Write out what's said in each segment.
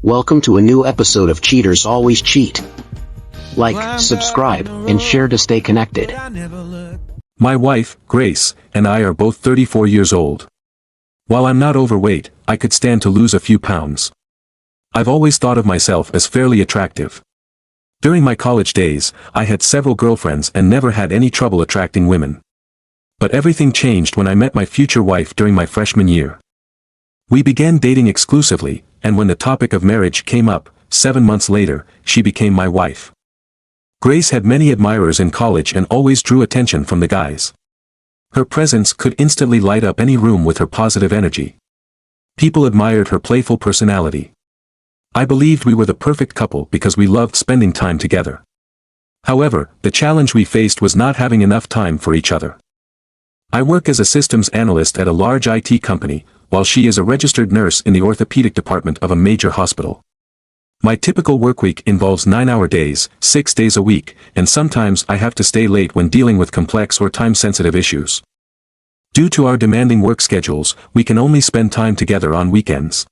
Welcome to a new episode of Cheaters Always Cheat. Like, subscribe, and share to stay connected. My wife, Grace, and I are both 34 years old. While I'm not overweight, I could stand to lose a few pounds. I've always thought of myself as fairly attractive. During my college days, I had several girlfriends and never had any trouble attracting women. But everything changed when I met my future wife during my freshman year. We began dating exclusively, and when the topic of marriage came up, 7 months later, she became my wife. Grace had many admirers in college and always drew attention from the guys. Her presence could instantly light up any room with her positive energy. People admired her playful personality. I believed we were the perfect couple because we loved spending time together. However, the challenge we faced was not having enough time for each other. I work as a systems analyst at a large IT company, while she is a registered nurse in the orthopedic department of a major hospital. My typical workweek involves 9-hour days, 6 days a week, and sometimes I have to stay late when dealing with complex or time-sensitive issues. Due to our demanding work schedules, we can only spend time together on weekends.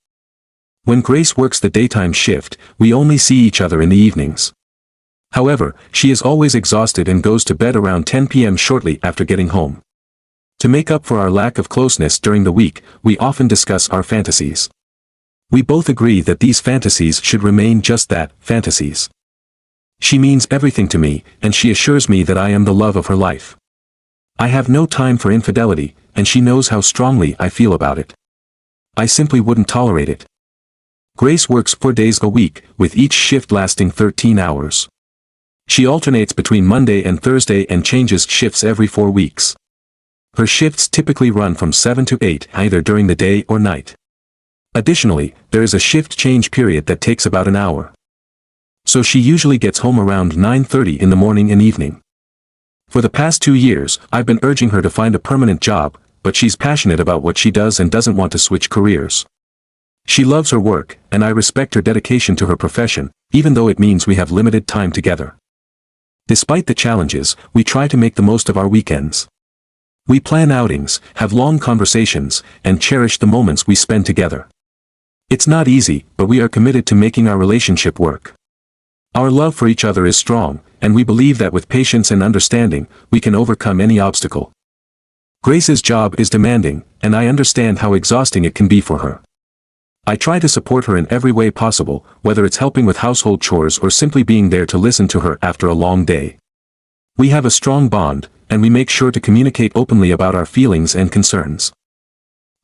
When Grace works the daytime shift, we only see each other in the evenings. However, she is always exhausted and goes to bed around 10 p.m. shortly after getting home. To make up for our lack of closeness during the week, we often discuss our fantasies. We both agree that these fantasies should remain just that, fantasies. She means everything to me, and she assures me that I am the love of her life. I have no time for infidelity, and she knows how strongly I feel about it. I simply wouldn't tolerate it. Grace works 4 days a week, with each shift lasting 13 hours. She alternates between Monday and Thursday and changes shifts every 4 weeks. Her shifts typically run from 7 to 8 either during the day or night. Additionally, there is a shift change period that takes about an hour. So she usually gets home around 9:30 in the morning and evening. For the past 2 years, I've been urging her to find a permanent job, but she's passionate about what she does and doesn't want to switch careers. She loves her work, and I respect her dedication to her profession, even though it means we have limited time together. Despite the challenges, we try to make the most of our weekends. We plan outings, have long conversations, and cherish the moments we spend together. It's not easy, but we are committed to making our relationship work. Our love for each other is strong, and we believe that with patience and understanding, we can overcome any obstacle. Grace's job is demanding, and I understand how exhausting it can be for her. I try to support her in every way possible, whether it's helping with household chores or simply being there to listen to her after a long day. We have a strong bond, and we make sure to communicate openly about our feelings and concerns.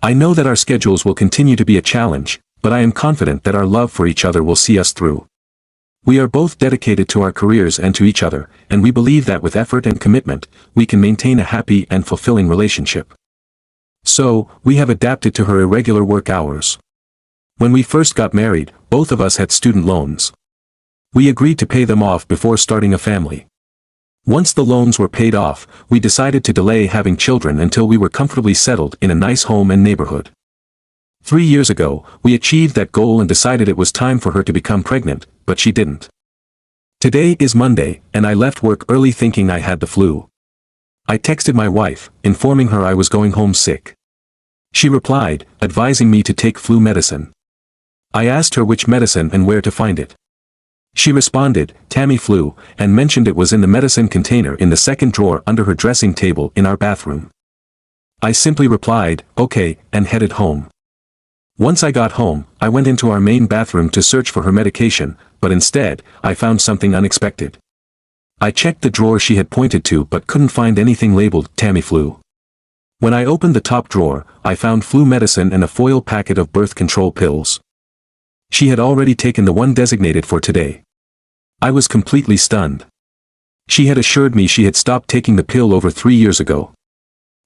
I know that our schedules will continue to be a challenge, but I am confident that our love for each other will see us through. We are both dedicated to our careers and to each other, and we believe that with effort and commitment, we can maintain a happy and fulfilling relationship. So, we have adapted to her irregular work hours. When we first got married, both of us had student loans. We agreed to pay them off before starting a family. Once the loans were paid off, we decided to delay having children until we were comfortably settled in a nice home and neighborhood. 3 years ago, we achieved that goal and decided it was time for her to become pregnant, but she didn't. Today is Monday, and I left work early thinking I had the flu. I texted my wife, informing her I was going home sick. She replied, advising me to take flu medicine. I asked her which medicine and where to find it. She responded, Tamiflu, and mentioned it was in the medicine container in the second drawer under her dressing table in our bathroom. I simply replied, okay, and headed home. Once I got home, I went into our main bathroom to search for her medication, but instead, I found something unexpected. I checked the drawer she had pointed to but couldn't find anything labeled Tamiflu. When I opened the top drawer, I found flu medicine and a foil packet of birth control pills. She had already taken the one designated for today. I was completely stunned. She had assured me she had stopped taking the pill over 3 years ago.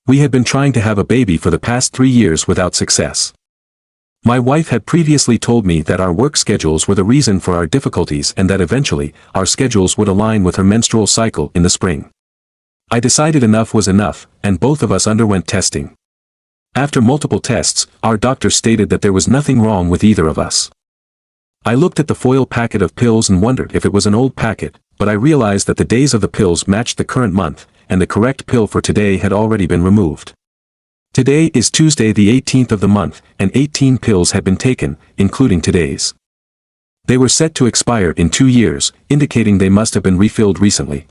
We had been trying to have a baby for the past 3 years without success. My wife had previously told me that our work schedules were the reason for our difficulties and that eventually, our schedules would align with her menstrual cycle in the spring. I decided enough was enough, and both of us underwent testing. After multiple tests, our doctor stated that there was nothing wrong with either of us. I looked at the foil packet of pills and wondered if it was an old packet, but I realized that the days of the pills matched the current month, and the correct pill for today had already been removed. Today is Tuesday the 18th of the month, and 18 pills had been taken, including today's. They were set to expire in 2 years, indicating they must have been refilled recently.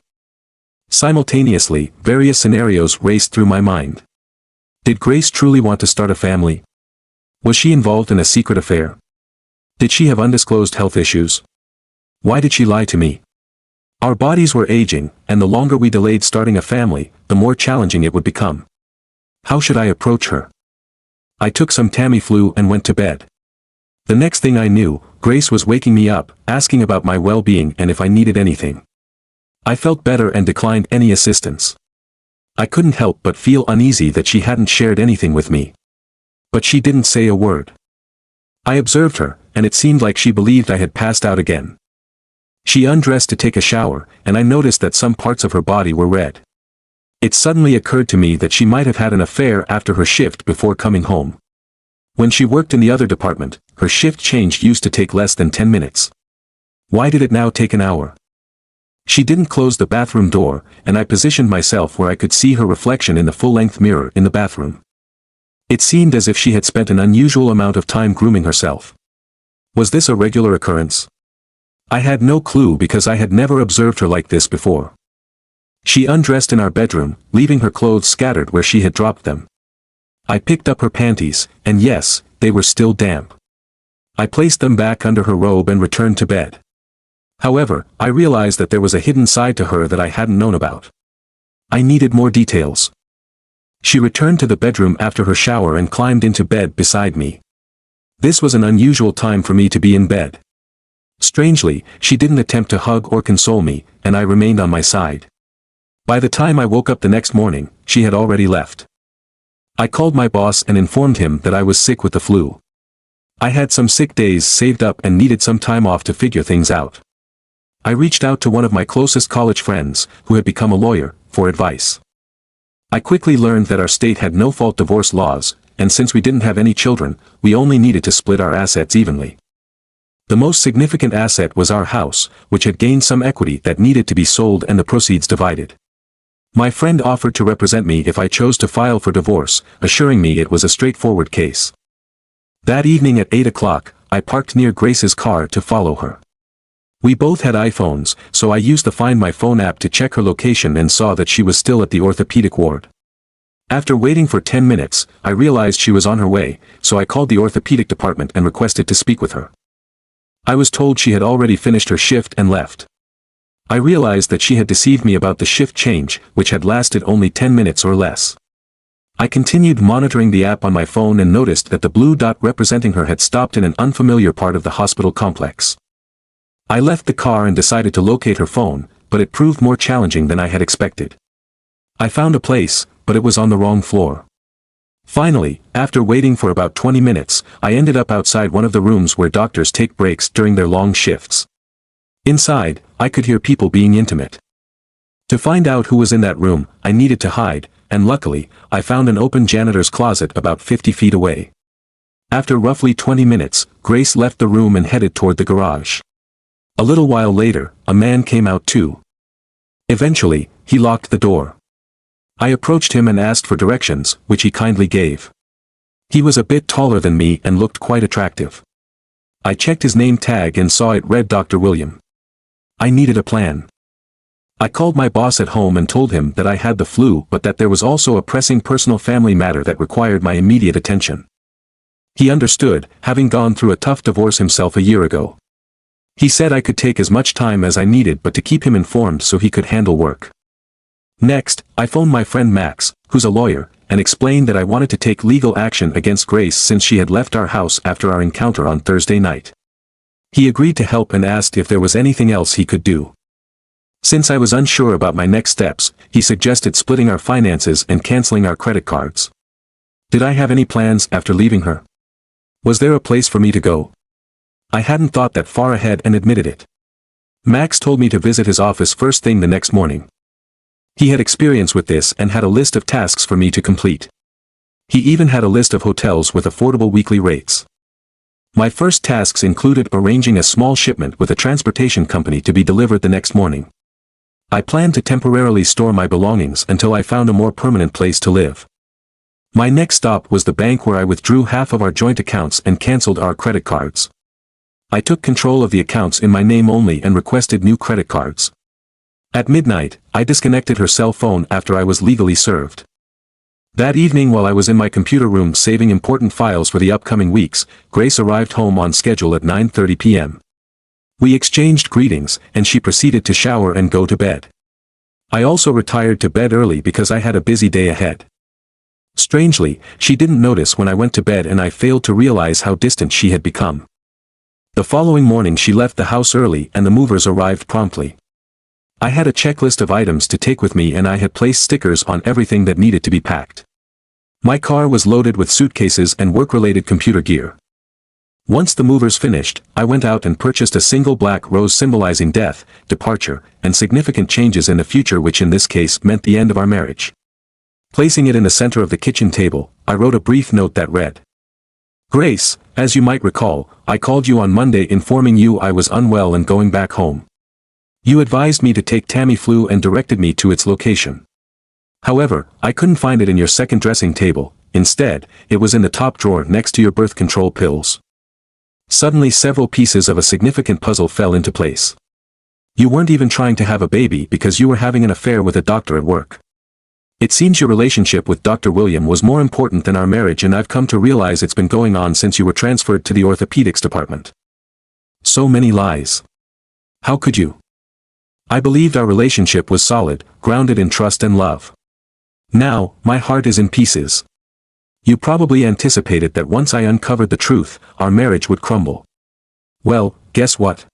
Simultaneously, various scenarios raced through my mind. Did Grace truly want to start a family? Was she involved in a secret affair? Did she have undisclosed health issues? Why did she lie to me? Our bodies were aging, and the longer we delayed starting a family, the more challenging it would become. How should I approach her? I took some Tamiflu and went to bed. The next thing I knew, Grace was waking me up, asking about my well-being and if I needed anything. I felt better and declined any assistance. I couldn't help but feel uneasy that she hadn't shared anything with me. But she didn't say a word. I observed her, and it seemed like she believed I had passed out again. She undressed to take a shower, and I noticed that some parts of her body were red. It suddenly occurred to me that she might have had an affair after her shift before coming home. When she worked in the other department, her shift change used to take less than 10 minutes. Why did it now take an hour? She didn't close the bathroom door, and I positioned myself where I could see her reflection in the full-length mirror in the bathroom. It seemed as if she had spent an unusual amount of time grooming herself. Was this a regular occurrence? I had no clue because I had never observed her like this before. She undressed in our bedroom, leaving her clothes scattered where she had dropped them. I picked up her panties, and yes, they were still damp. I placed them back under her robe and returned to bed. However, I realized that there was a hidden side to her that I hadn't known about. I needed more details. She returned to the bedroom after her shower and climbed into bed beside me. This was an unusual time for me to be in bed. Strangely, she didn't attempt to hug or console me, and I remained on my side. By the time I woke up the next morning, she had already left. I called my boss and informed him that I was sick with the flu. I had some sick days saved up and needed some time off to figure things out. I reached out to one of my closest college friends, who had become a lawyer, for advice. I quickly learned that our state had no-fault divorce laws, and since we didn't have any children, we only needed to split our assets evenly. The most significant asset was our house, which had gained some equity that needed to be sold and the proceeds divided. My friend offered to represent me if I chose to file for divorce, assuring me it was a straightforward case. That evening at 8 o'clock, I parked near Grace's car to follow her. We both had iPhones, so I used the Find My Phone app to check her location and saw that she was still at the orthopedic ward. After waiting for 10 minutes, I realized she was on her way, so I called the orthopedic department and requested to speak with her. I was told she had already finished her shift and left. I realized that she had deceived me about the shift change, which had lasted only 10 minutes or less. I continued monitoring the app on my phone and noticed that the blue dot representing her had stopped in an unfamiliar part of the hospital complex. I left the car and decided to locate her phone, but it proved more challenging than I had expected. I found a place, but it was on the wrong floor. Finally, after waiting for about 20 minutes, I ended up outside one of the rooms where doctors take breaks during their long shifts. Inside, I could hear people being intimate. To find out who was in that room, I needed to hide, and luckily, I found an open janitor's closet about 50 feet away. After roughly 20 minutes, Grace left the room and headed toward the garage. A little while later, a man came out too. Eventually, he locked the door. I approached him and asked for directions, which he kindly gave. He was a bit taller than me and looked quite attractive. I checked his name tag and saw it read Dr. William. I needed a plan. I called my boss at home and told him that I had the flu but that there was also a pressing personal family matter that required my immediate attention. He understood, having gone through a tough divorce himself a year ago. He said I could take as much time as I needed but to keep him informed so he could handle work. Next, I phoned my friend Max, who's a lawyer, and explained that I wanted to take legal action against Grace since she had left our house after our encounter on Thursday night. He agreed to help and asked if there was anything else he could do. Since I was unsure about my next steps, he suggested splitting our finances and canceling our credit cards. Did I have any plans after leaving her? Was there a place for me to go? I hadn't thought that far ahead and admitted it. Max told me to visit his office first thing the next morning. He had experience with this and had a list of tasks for me to complete. He even had a list of hotels with affordable weekly rates. My first tasks included arranging a small shipment with a transportation company to be delivered the next morning. I planned to temporarily store my belongings until I found a more permanent place to live. My next stop was the bank where I withdrew half of our joint accounts and canceled our credit cards. I took control of the accounts in my name only and requested new credit cards. At midnight, I disconnected her cell phone after I was legally served. That evening while I was in my computer room saving important files for the upcoming weeks, Grace arrived home on schedule at 9:30 p.m. We exchanged greetings, and she proceeded to shower and go to bed. I also retired to bed early because I had a busy day ahead. Strangely, she didn't notice when I went to bed and I failed to realize how distant she had become. The following morning she left the house early and the movers arrived promptly. I had a checklist of items to take with me and I had placed stickers on everything that needed to be packed. My car was loaded with suitcases and work-related computer gear. Once the movers finished, I went out and purchased a single black rose symbolizing death, departure, and significant changes in the future, which in this case meant the end of our marriage. Placing it in the center of the kitchen table, I wrote a brief note that read, "Grace, as you might recall, I called you on Monday informing you I was unwell and going back home. You advised me to take Tamiflu and directed me to its location. However, I couldn't find it in your second dressing table. Instead, it was in the top drawer next to your birth control pills." Suddenly several pieces of a significant puzzle fell into place. You weren't even trying to have a baby because you were having an affair with a doctor at work. It seems your relationship with Dr. William was more important than our marriage, and I've come to realize it's been going on since you were transferred to the orthopedics department. So many lies. How could you? I believed our relationship was solid, grounded in trust and love. Now, my heart is in pieces. You probably anticipated that once I uncovered the truth, our marriage would crumble. Well, guess what?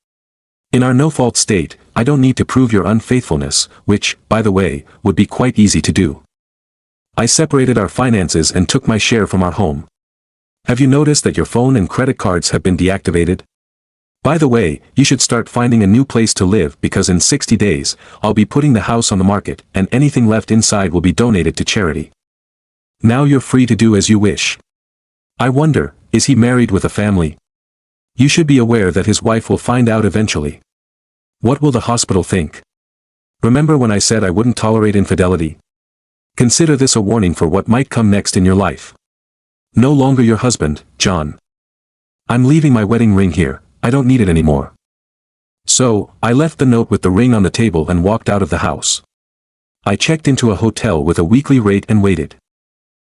In our no-fault state, I don't need to prove your unfaithfulness, which, by the way, would be quite easy to do. I separated our finances and took my share from our home. Have you noticed that your phone and credit cards have been deactivated? By the way, you should start finding a new place to live because in 60 days, I'll be putting the house on the market and anything left inside will be donated to charity. Now you're free to do as you wish. I wonder, is he married with a family? You should be aware that his wife will find out eventually. What will the hospital think? Remember when I said I wouldn't tolerate infidelity? Consider this a warning for what might come next in your life. No longer your husband, John. I'm leaving my wedding ring here. I don't need it anymore. So, I left the note with the ring on the table and walked out of the house. I checked into a hotel with a weekly rate and waited.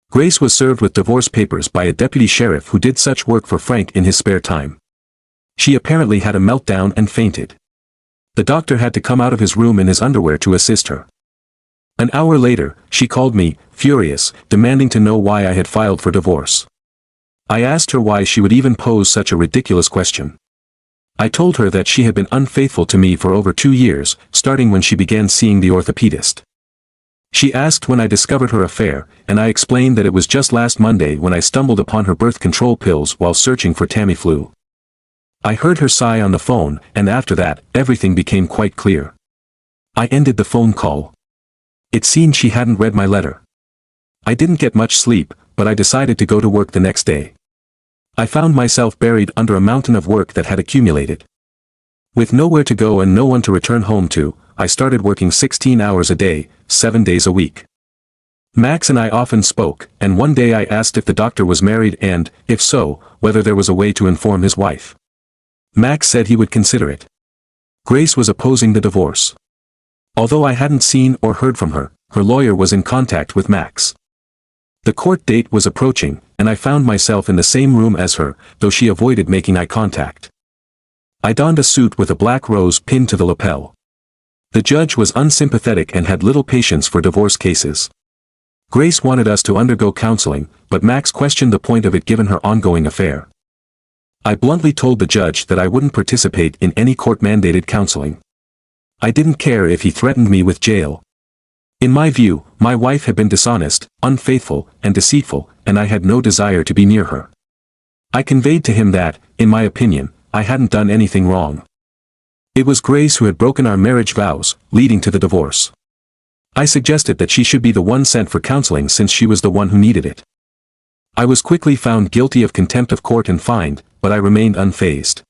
Grace was served with divorce papers by a deputy sheriff who did such work for Frank in his spare time. She apparently had a meltdown and fainted. The doctor had to come out of his room in his underwear to assist her. An hour later, she called me, furious, demanding to know why I had filed for divorce. I asked her why she would even pose such a ridiculous question. I told her that she had been unfaithful to me for over 2 years, starting when she began seeing the orthopedist. She asked when I discovered her affair, and I explained that it was just last Monday when I stumbled upon her birth control pills while searching for Tamiflu. I heard her sigh on the phone, and after that, everything became quite clear. I ended the phone call. It seemed she hadn't read my letter. I didn't get much sleep, but I decided to go to work the next day. I found myself buried under a mountain of work that had accumulated. With nowhere to go and no one to return home to, I started working 16 hours a day, 7 days a week. Max and I often spoke, and one day I asked if the doctor was married and, if so, whether there was a way to inform his wife. Max said he would consider it. Grace was opposing the divorce. Although I hadn't seen or heard from her, her lawyer was in contact with Max. The court date was approaching, and I found myself in the same room as her, though she avoided making eye contact. I donned a suit with a black rose pinned to the lapel. The judge was unsympathetic and had little patience for divorce cases. Grace wanted us to undergo counseling, but Max questioned the point of it given her ongoing affair. I bluntly told the judge that I wouldn't participate in any court-mandated counseling. I didn't care if he threatened me with jail. In my view, my wife had been dishonest, unfaithful, and deceitful, and I had no desire to be near her. I conveyed to him that, in my opinion, I hadn't done anything wrong. It was Grace who had broken our marriage vows, leading to the divorce. I suggested that she should be the one sent for counseling since she was the one who needed it. I was quickly found guilty of contempt of court and fined, but I remained unfazed.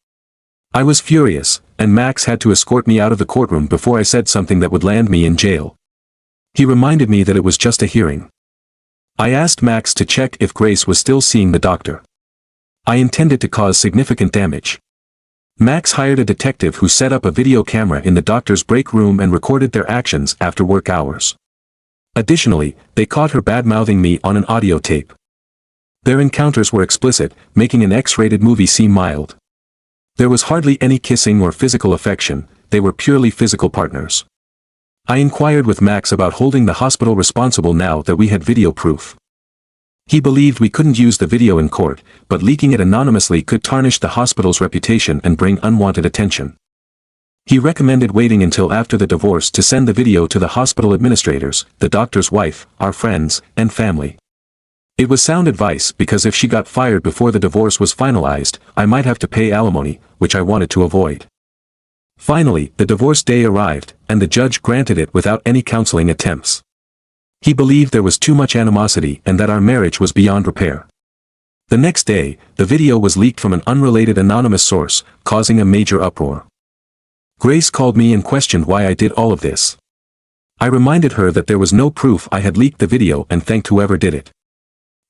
I was furious, and Max had to escort me out of the courtroom before I said something that would land me in jail. He reminded me that it was just a hearing. I asked Max to check if Grace was still seeing the doctor. I intended to cause significant damage. Max hired a detective who set up a video camera in the doctor's break room and recorded their actions after work hours. Additionally, they caught her bad-mouthing me on an audio tape. Their encounters were explicit, making an X-rated movie seem mild. There was hardly any kissing or physical affection, they were purely physical partners. I inquired with Max about holding the hospital responsible now that we had video proof. He believed we couldn't use the video in court, but leaking it anonymously could tarnish the hospital's reputation and bring unwanted attention. He recommended waiting until after the divorce to send the video to the hospital administrators, the doctor's wife, our friends, and family. It was sound advice because if she got fired before the divorce was finalized, I might have to pay alimony, which I wanted to avoid. Finally, the divorce day arrived, and the judge granted it without any counseling attempts. He believed there was too much animosity and that our marriage was beyond repair. The next day, the video was leaked from an unrelated anonymous source, causing a major uproar. Grace called me and questioned why I did all of this. I reminded her that there was no proof I had leaked the video and thanked whoever did it.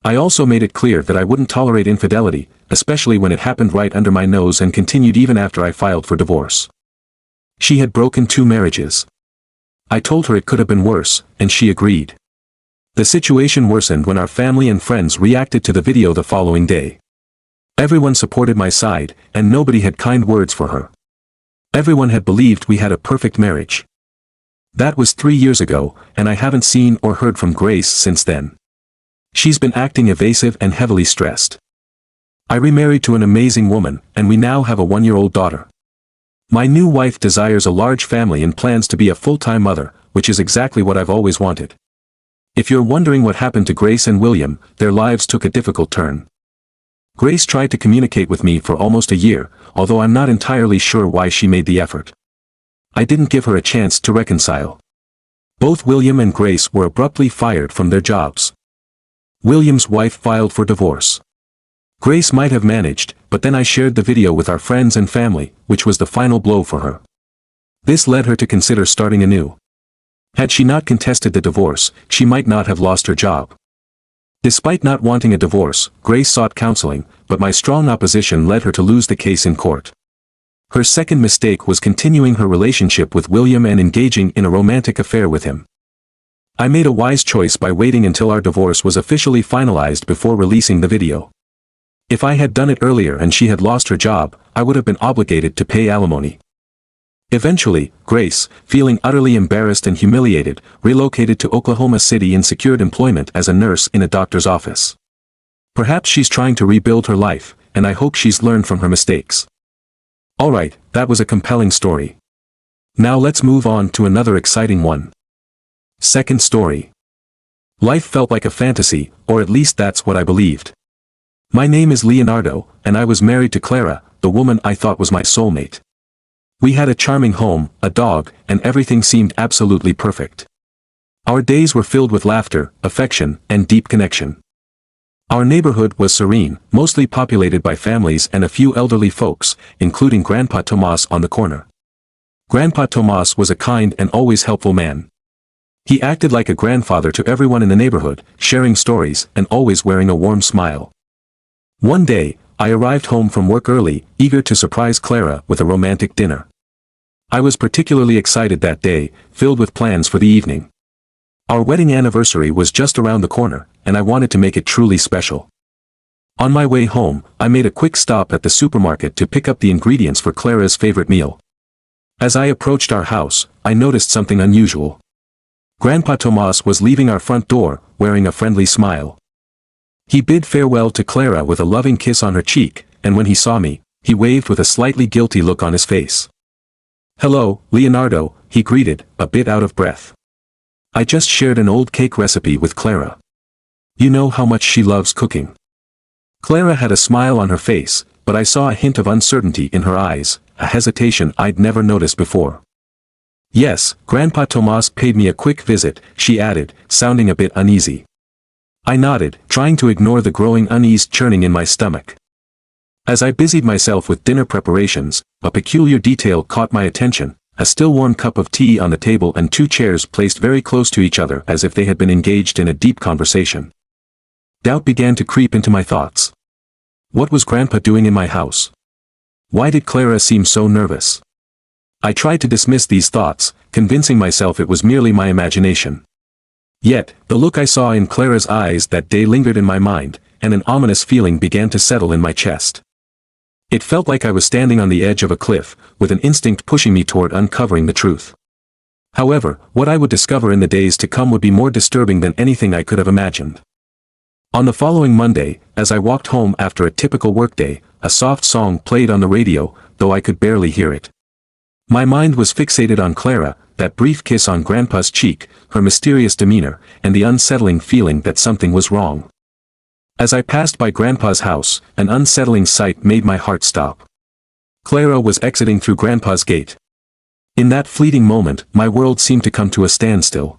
I also made it clear that I wouldn't tolerate infidelity, especially when it happened right under my nose and continued even after I filed for divorce. She had broken 2 marriages. I told her it could have been worse, and she agreed. The situation worsened when our family and friends reacted to the video the following day. Everyone supported my side, and nobody had kind words for her. Everyone had believed we had a perfect marriage. That was 3 years ago, and I haven't seen or heard from Grace since then. She's been acting evasive and heavily stressed. I remarried to an amazing woman, and we now have a 1-year-old daughter. My new wife desires a large family and plans to be a full-time mother, which is exactly what I've always wanted. If you're wondering what happened to Grace and William, their lives took a difficult turn. Grace tried to communicate with me for almost a year, although I'm not entirely sure why she made the effort. I didn't give her a chance to reconcile. Both William and Grace were abruptly fired from their jobs. William's wife filed for divorce. Grace might have managed, but then I shared the video with our friends and family, which was the final blow for her. This led her to consider starting anew. Had she not contested the divorce, she might not have lost her job. Despite not wanting a divorce, Grace sought counseling, but my strong opposition led her to lose the case in court. Her second mistake was continuing her relationship with William and engaging in a romantic affair with him. I made a wise choice by waiting until our divorce was officially finalized before releasing the video. If I had done it earlier and she had lost her job, I would have been obligated to pay alimony. Eventually, Grace, feeling utterly embarrassed and humiliated, relocated to Oklahoma City and secured employment as a nurse in a doctor's office. Perhaps she's trying to rebuild her life, and I hope she's learned from her mistakes. Alright, that was a compelling story. Now let's move on to another exciting one. Second story. Life felt like a fantasy, or at least that's what I believed. My name is Leonardo, and I was married to Clara, the woman I thought was my soulmate. We had a charming home, a dog, and everything seemed absolutely perfect. Our days were filled with laughter, affection, and deep connection. Our neighborhood was serene, mostly populated by families and a few elderly folks, including Grandpa Tomas on the corner. Grandpa Tomas was a kind and always helpful man. He acted like a grandfather to everyone in the neighborhood, sharing stories and always wearing a warm smile. One day, I arrived home from work early, eager to surprise Clara with a romantic dinner. I was particularly excited that day, filled with plans for the evening. Our wedding anniversary was just around the corner, and I wanted to make it truly special. On my way home, I made a quick stop at the supermarket to pick up the ingredients for Clara's favorite meal. As I approached our house, I noticed something unusual. Grandpa Tomas was leaving our front door, wearing a friendly smile. He bid farewell to Clara with a loving kiss on her cheek, and when he saw me, he waved with a slightly guilty look on his face. "Hello, Leonardo," he greeted, a bit out of breath. "I just shared an old cake recipe with Clara. You know how much she loves cooking." Clara had a smile on her face, but I saw a hint of uncertainty in her eyes, a hesitation I'd never noticed before. "Yes, Grandpa Tomas paid me a quick visit," she added, sounding a bit uneasy. I nodded, trying to ignore the growing unease churning in my stomach. As I busied myself with dinner preparations, a peculiar detail caught my attention, a still warm cup of tea on the table and 2 chairs placed very close to each other as if they had been engaged in a deep conversation. Doubt began to creep into my thoughts. What was Grandpa doing in my house? Why did Clara seem so nervous? I tried to dismiss these thoughts, convincing myself it was merely my imagination. Yet, the look I saw in Clara's eyes that day lingered in my mind, and an ominous feeling began to settle in my chest. It felt like I was standing on the edge of a cliff, with an instinct pushing me toward uncovering the truth. However, what I would discover in the days to come would be more disturbing than anything I could have imagined. On the following Monday, as I walked home after a typical workday, a soft song played on the radio, though I could barely hear it. My mind was fixated on Clara, that brief kiss on Grandpa's cheek, her mysterious demeanor, and the unsettling feeling that something was wrong. As I passed by Grandpa's house, an unsettling sight made my heart stop. Clara was exiting through Grandpa's gate. In that fleeting moment, my world seemed to come to a standstill.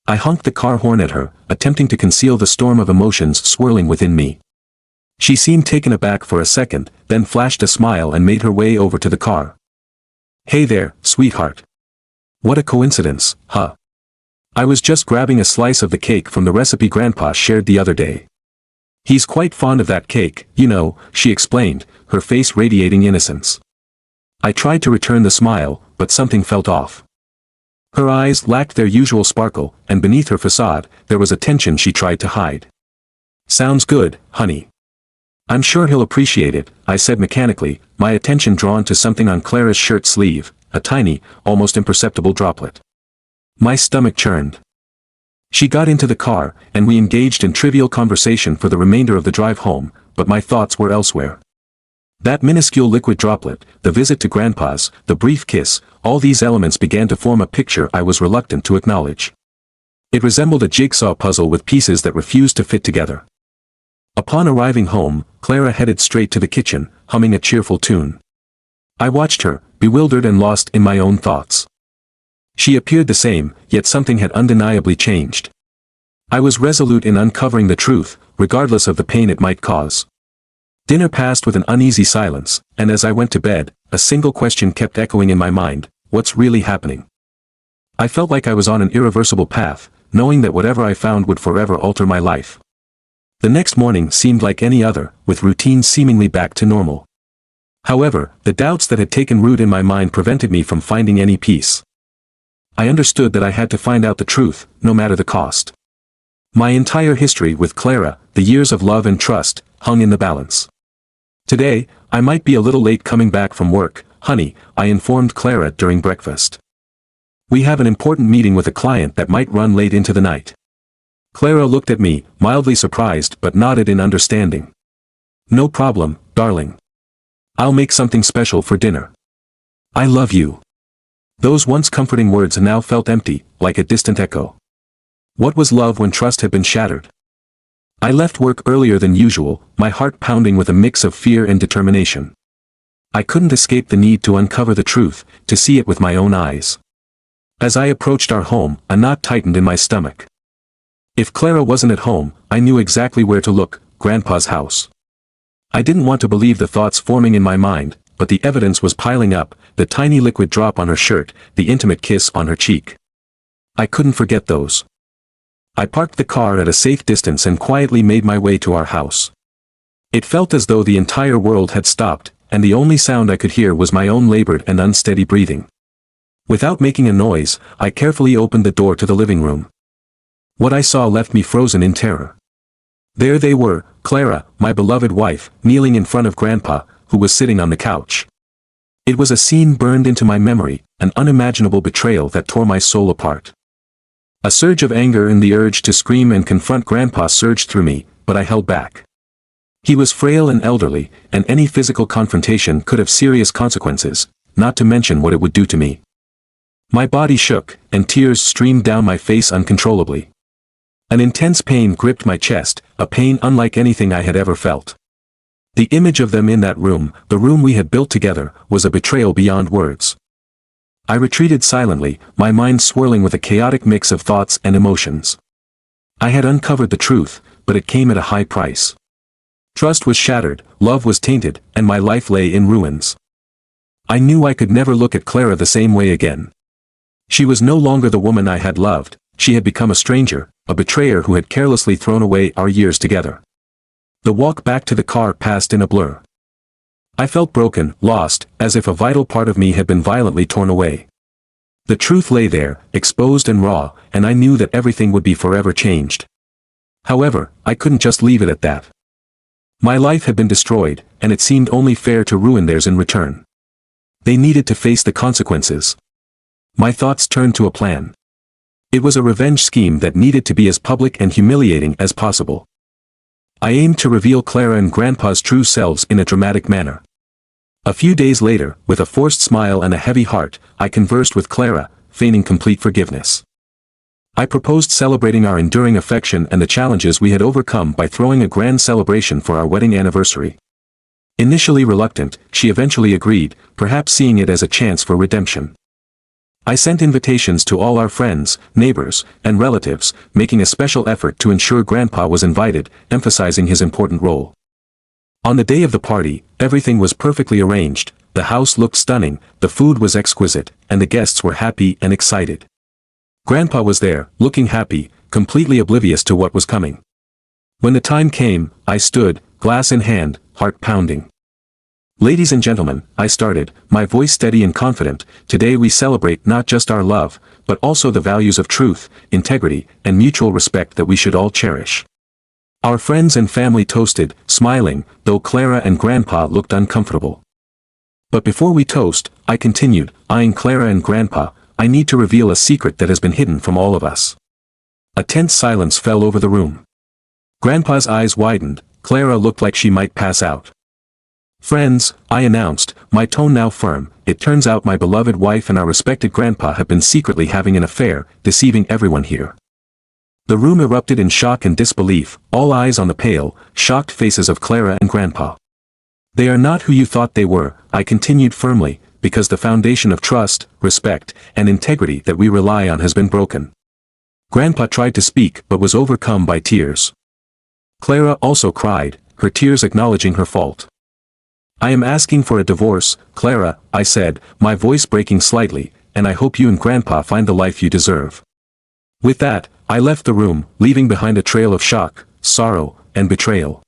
I honked the car horn at her, attempting to conceal the storm of emotions swirling within me. She seemed taken aback for a second, then flashed a smile and made her way over to the car. "Hey there, sweetheart. What a coincidence, huh? I was just grabbing a slice of the cake from the recipe Grandpa shared the other day. He's quite fond of that cake, you know," she explained, her face radiating innocence. I tried to return the smile, but something felt off. Her eyes lacked their usual sparkle, and beneath her facade, there was a tension she tried to hide. "Sounds good, honey. I'm sure he'll appreciate it," I said mechanically, my attention drawn to something on Clara's shirt sleeve, a tiny, almost imperceptible droplet. My stomach churned. She got into the car, and we engaged in trivial conversation for the remainder of the drive home, but my thoughts were elsewhere. That minuscule liquid droplet, the visit to Grandpa's, the brief kiss, all these elements began to form a picture I was reluctant to acknowledge. It resembled a jigsaw puzzle with pieces that refused to fit together. Upon arriving home, Clara headed straight to the kitchen, humming a cheerful tune. I watched her, bewildered and lost in my own thoughts. She appeared the same, yet something had undeniably changed. I was resolute in uncovering the truth, regardless of the pain it might cause. Dinner passed with an uneasy silence, and as I went to bed, a single question kept echoing in my mind: what's really happening? I felt like I was on an irreversible path, knowing that whatever I found would forever alter my life. The next morning seemed like any other, with routine seemingly back to normal. However, the doubts that had taken root in my mind prevented me from finding any peace. I understood that I had to find out the truth, no matter the cost. My entire history with Clara, the years of love and trust, hung in the balance. Today, I might be a little late coming back from work, honey, I informed Clara during breakfast. We have an important meeting with a client that might run late into the night. Clara looked at me, mildly surprised but nodded in understanding. "No problem, darling. I'll make something special for dinner. I love you." Those once comforting words now felt empty, like a distant echo. What was love when trust had been shattered? I left work earlier than usual, my heart pounding with a mix of fear and determination. I couldn't escape the need to uncover the truth, to see it with my own eyes. As I approached our home, a knot tightened in my stomach. If Clara wasn't at home, I knew exactly where to look: Grandpa's house. I didn't want to believe the thoughts forming in my mind, but the evidence was piling up: the tiny liquid drop on her shirt, the intimate kiss on her cheek. I couldn't forget those. I parked the car at a safe distance and quietly made my way to our house. It felt as though the entire world had stopped, and the only sound I could hear was my own labored and unsteady breathing. Without making a noise, I carefully opened the door to the living room. What I saw left me frozen in terror. There they were, Clara, my beloved wife, kneeling in front of Grandpa, who was sitting on the couch. It was a scene burned into my memory, an unimaginable betrayal that tore my soul apart. A surge of anger and the urge to scream and confront Grandpa surged through me, but I held back. He was frail and elderly, and any physical confrontation could have serious consequences, not to mention what it would do to me. My body shook, and tears streamed down my face uncontrollably. An intense pain gripped my chest, a pain unlike anything I had ever felt. The image of them in that room, the room we had built together, was a betrayal beyond words. I retreated silently, my mind swirling with a chaotic mix of thoughts and emotions. I had uncovered the truth, but it came at a high price. Trust was shattered, love was tainted, and my life lay in ruins. I knew I could never look at Clara the same way again. She was no longer the woman I had loved. She had become a stranger, a betrayer who had carelessly thrown away our years together. The walk back to the car passed in a blur. I felt broken, lost, as if a vital part of me had been violently torn away. The truth lay there, exposed and raw, and I knew that everything would be forever changed. However, I couldn't just leave it at that. My life had been destroyed, and it seemed only fair to ruin theirs in return. They needed to face the consequences. My thoughts turned to a plan. It was a revenge scheme that needed to be as public and humiliating as possible. I aimed to reveal Clara and Grandpa's true selves in a dramatic manner. A few days later, with a forced smile and a heavy heart, I conversed with Clara, feigning complete forgiveness. I proposed celebrating our enduring affection and the challenges we had overcome by throwing a grand celebration for our wedding anniversary. Initially reluctant, she eventually agreed, perhaps seeing it as a chance for redemption. I sent invitations to all our friends, neighbors, and relatives, making a special effort to ensure Grandpa was invited, emphasizing his important role. On the day of the party, everything was perfectly arranged, the house looked stunning, the food was exquisite, and the guests were happy and excited. Grandpa was there, looking happy, completely oblivious to what was coming. When the time came, I stood, glass in hand, heart pounding. "Ladies and gentlemen," I started, my voice steady and confident, "today we celebrate not just our love, but also the values of truth, integrity, and mutual respect that we should all cherish." Our friends and family toasted, smiling, though Clara and Grandpa looked uncomfortable. But before we toast, I continued, eyeing Clara and Grandpa, "I need to reveal a secret that has been hidden from all of us." A tense silence fell over the room. Grandpa's eyes widened, Clara looked like she might pass out. "Friends," I announced, my tone now firm, "it turns out my beloved wife and our respected Grandpa have been secretly having an affair, deceiving everyone here." The room erupted in shock and disbelief, all eyes on the pale, shocked faces of Clara and Grandpa. "They are not who you thought they were," I continued firmly, "because the foundation of trust, respect, and integrity that we rely on has been broken." Grandpa tried to speak but was overcome by tears. Clara also cried, her tears acknowledging her fault. "I am asking for a divorce, Clara," I said, my voice breaking slightly, "and I hope you and Grandpa find the life you deserve." With that, I left the room, leaving behind a trail of shock, sorrow, and betrayal.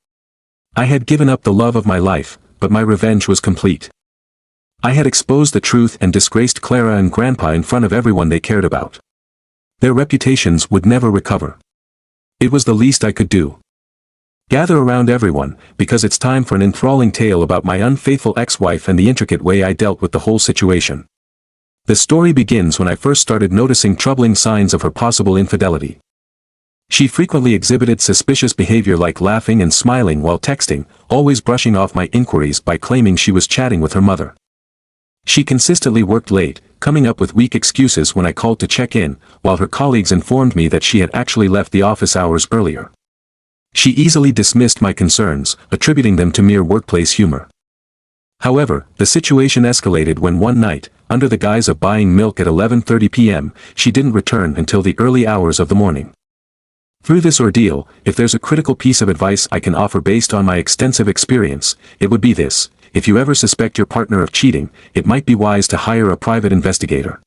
I had given up the love of my life, but my revenge was complete. I had exposed the truth and disgraced Clara and Grandpa in front of everyone they cared about. Their reputations would never recover. It was the least I could do. Gather around everyone, because it's time for an enthralling tale about my unfaithful ex-wife and the intricate way I dealt with the whole situation. The story begins when I first started noticing troubling signs of her possible infidelity. She frequently exhibited suspicious behavior like laughing and smiling while texting, always brushing off my inquiries by claiming she was chatting with her mother. She consistently worked late, coming up with weak excuses when I called to check in, while her colleagues informed me that she had actually left the office hours earlier. She easily dismissed my concerns, attributing them to mere workplace humor. However, the situation escalated when one night, under the guise of buying milk at 11:30 p.m., she didn't return until the early hours of the morning. Through this ordeal, if there's a critical piece of advice I can offer based on my extensive experience, it would be this: if you ever suspect your partner of cheating, it might be wise to hire a private investigator.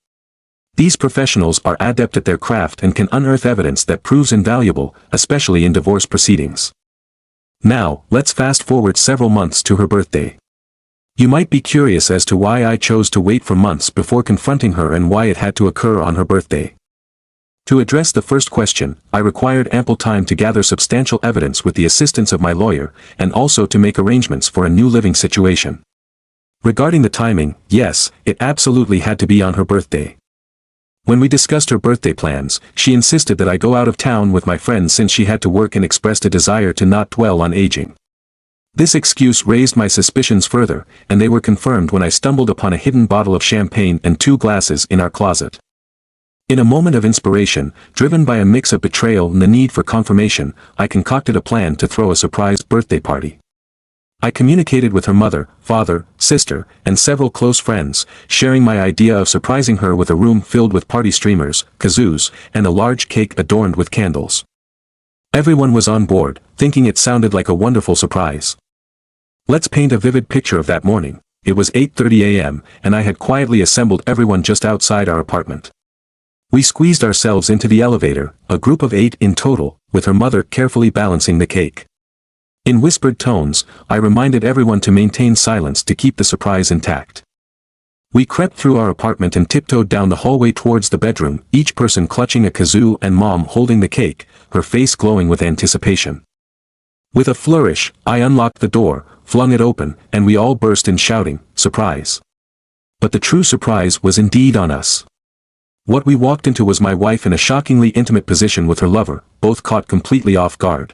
These professionals are adept at their craft and can unearth evidence that proves invaluable, especially in divorce proceedings. Now, let's fast forward several months to her birthday. You might be curious as to why I chose to wait for months before confronting her and why it had to occur on her birthday. To address the first question, I required ample time to gather substantial evidence with the assistance of my lawyer, and also to make arrangements for a new living situation. Regarding the timing, yes, it absolutely had to be on her birthday. When we discussed her birthday plans, she insisted that I go out of town with my friends since she had to work and expressed a desire to not dwell on aging. This excuse raised my suspicions further, and they were confirmed when I stumbled upon a hidden bottle of champagne and 2 glasses in our closet. In a moment of inspiration, driven by a mix of betrayal and the need for confirmation, I concocted a plan to throw a surprise birthday party. I communicated with her mother, father, sister, and several close friends, sharing my idea of surprising her with a room filled with party streamers, kazoos, and a large cake adorned with candles. Everyone was on board, thinking it sounded like a wonderful surprise. Let's paint a vivid picture of that morning. It was 8:30 a.m., and I had quietly assembled everyone just outside our apartment. We squeezed ourselves into the elevator, a group of 8 in total, with her mother carefully balancing the cake. In whispered tones, I reminded everyone to maintain silence to keep the surprise intact. We crept through our apartment and tiptoed down the hallway towards the bedroom, each person clutching a kazoo and Mom holding the cake, her face glowing with anticipation. With a flourish, I unlocked the door, flung it open, and we all burst in shouting, "Surprise!" But the true surprise was indeed on us. What we walked into was my wife in a shockingly intimate position with her lover, both caught completely off guard.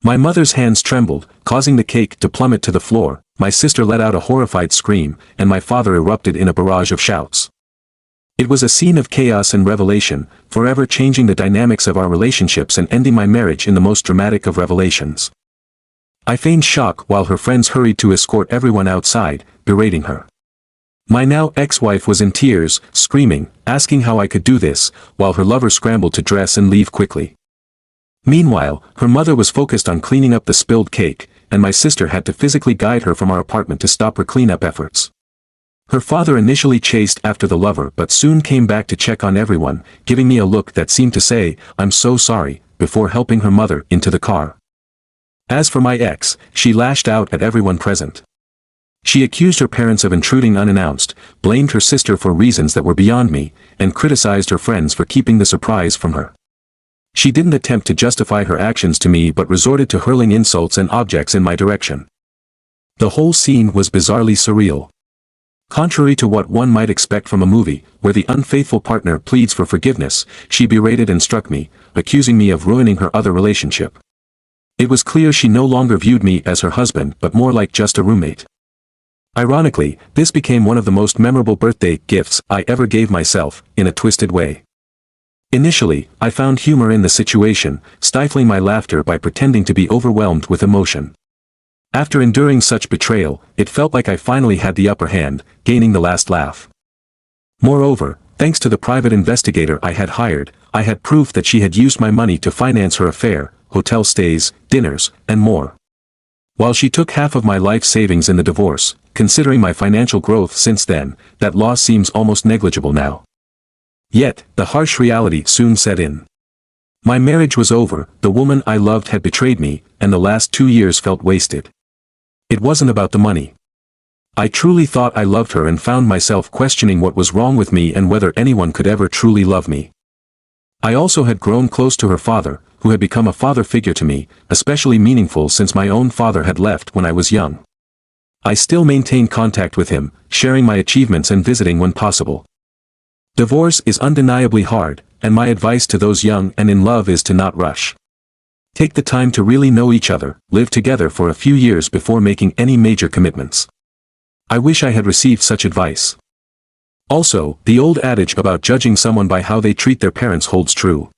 My mother's hands trembled, causing the cake to plummet to the floor, my sister let out a horrified scream, and my father erupted in a barrage of shouts. It was a scene of chaos and revelation, forever changing the dynamics of our relationships and ending my marriage in the most dramatic of revelations. I feigned shock while her friends hurried to escort everyone outside, berating her. My now ex-wife was in tears, screaming, asking how I could do this, while her lover scrambled to dress and leave quickly. Meanwhile, her mother was focused on cleaning up the spilled cake, and my sister had to physically guide her from our apartment to stop her cleanup efforts. Her father initially chased after the lover but soon came back to check on everyone, giving me a look that seemed to say, "I'm so sorry," before helping her mother into the car. As for my ex, she lashed out at everyone present. She accused her parents of intruding unannounced, blamed her sister for reasons that were beyond me, and criticized her friends for keeping the surprise from her. She didn't attempt to justify her actions to me but resorted to hurling insults and objects in my direction. The whole scene was bizarrely surreal. Contrary to what one might expect from a movie, where the unfaithful partner pleads for forgiveness, she berated and struck me, accusing me of ruining her other relationship. It was clear she no longer viewed me as her husband but more like just a roommate. Ironically, this became one of the most memorable birthday gifts I ever gave myself, in a twisted way. Initially, I found humor in the situation, stifling my laughter by pretending to be overwhelmed with emotion. After enduring such betrayal, it felt like I finally had the upper hand, gaining the last laugh. Moreover, thanks to the private investigator I had hired, I had proof that she had used my money to finance her affair, hotel stays, dinners, and more. While she took half of my life savings in the divorce, considering my financial growth since then, that loss seems almost negligible now. Yet, the harsh reality soon set in. My marriage was over, the woman I loved had betrayed me, and the last 2 years felt wasted. It wasn't about the money. I truly thought I loved her and found myself questioning what was wrong with me and whether anyone could ever truly love me. I also had grown close to her father, who had become a father figure to me, especially meaningful since my own father had left when I was young. I still maintained contact with him, sharing my achievements and visiting when possible. Divorce is undeniably hard, and my advice to those young and in love is to not rush. Take the time to really know each other, live together for a few years before making any major commitments. I wish I had received such advice. Also, the old adage about judging someone by how they treat their parents holds true.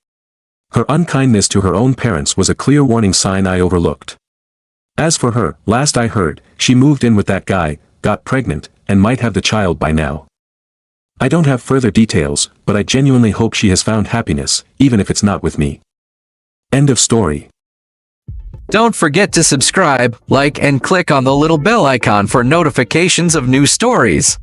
Her unkindness to her own parents was a clear warning sign I overlooked. As for her, last I heard, she moved in with that guy, got pregnant, and might have the child by now. I don't have further details, but I genuinely hope she has found happiness, even if it's not with me. End of story. Don't forget to subscribe, like, and click on the little bell icon for notifications of new stories.